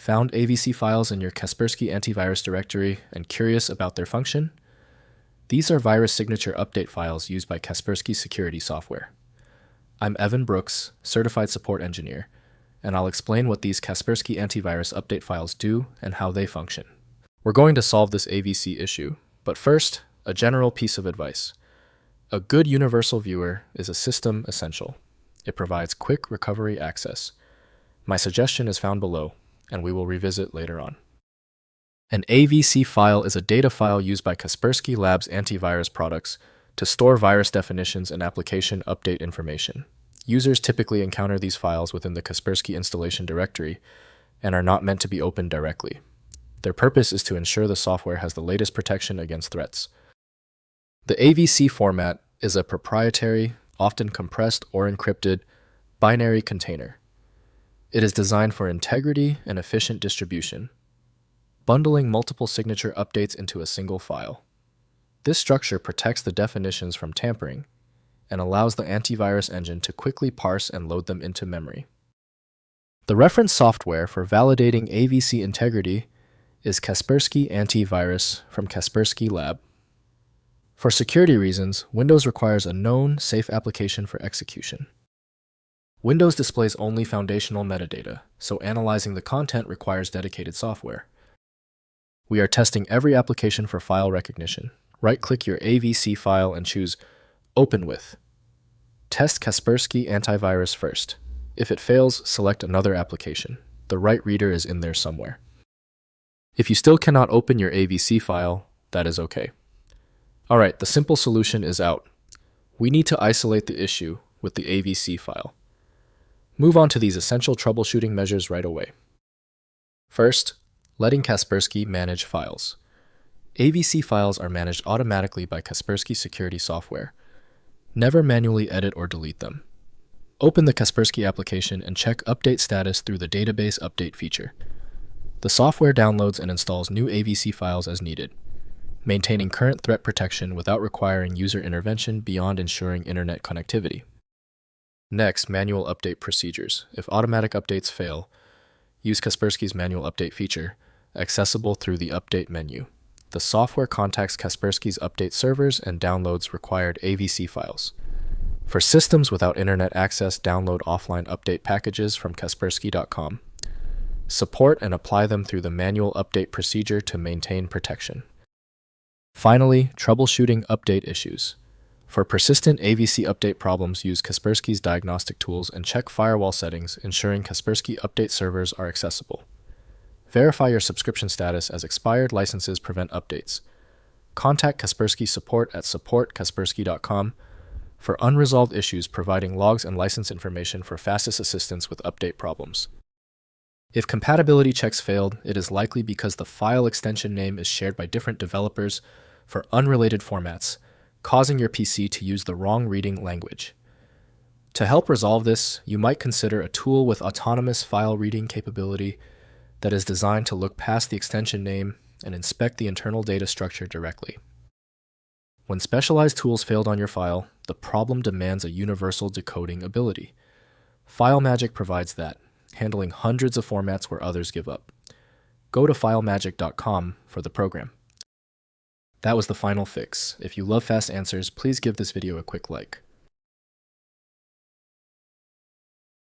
Found AVC files in your Kaspersky Antivirus directory and curious about their function? These are virus signature update files used by Kaspersky security software. I'm Evan Brooks, Certified Support Engineer, and I'll explain what these Kaspersky Antivirus update files do and how they function. We're going to solve this AVC issue, but first, a general piece of advice. A good universal viewer is a system essential. It provides quick recovery access. My suggestion is found below, and we will revisit later on. An AVC file is a data file used by Kaspersky Lab's antivirus products to store virus definitions and application update information. Users typically encounter these files within the Kaspersky installation directory and are not meant to be opened directly. Their purpose is to ensure the software has the latest protection against threats. The AVC format is a proprietary, often compressed or encrypted, binary container. It is designed for integrity and efficient distribution, bundling multiple signature updates into a single file. This structure protects the definitions from tampering and allows the antivirus engine to quickly parse and load them into memory. The reference software for validating AVC integrity is Kaspersky Antivirus from Kaspersky Lab. For security reasons, Windows requires a known, safe application for execution. Windows displays only foundational metadata, so analyzing the content requires dedicated software. We are testing every application for file recognition. Right-click your AVC file and choose Open With. Test Kaspersky Antivirus first. If it fails, select another application. The right reader is in there somewhere. If you still cannot open your AVC file, that is okay. Alright, the simple solution is out. We need to isolate the issue with the AVC file. Move on to these essential troubleshooting measures right away. First, letting Kaspersky manage files. AVC files are managed automatically by Kaspersky security software. Never manually edit or delete them. Open the Kaspersky application and check update status through the database update feature. The software downloads and installs new AVC files as needed, maintaining current threat protection without requiring user intervention beyond ensuring internet connectivity. Next, manual update procedures. If automatic updates fail, use Kaspersky's manual update feature, accessible through the update menu. The software contacts Kaspersky's update servers and downloads required AVC files. For systems without internet access, download offline update packages from Kaspersky.com. Support and apply them through the manual update procedure to maintain protection. Finally, troubleshooting update issues. For persistent AVC update problems, use Kaspersky's diagnostic tools and check firewall settings, ensuring Kaspersky update servers are accessible. Verify your subscription status, as expired licenses prevent updates. Contact Kaspersky support at support@kaspersky.com for unresolved issues, providing logs and license information for fastest assistance with update problems. If compatibility checks failed, it is likely because the file extension name is shared by different developers for unrelated formats, causing your PC to use the wrong reading language. To help resolve this, you might consider a tool with autonomous file reading capability that is designed to look past the extension name and inspect the internal data structure directly. When specialized tools failed on your file, the problem demands a universal decoding ability. FileMagick provides that, handling hundreds of formats where others give up. Go to filemagick.com for the program. That was the final fix. If you love fast answers, please give this video a quick like.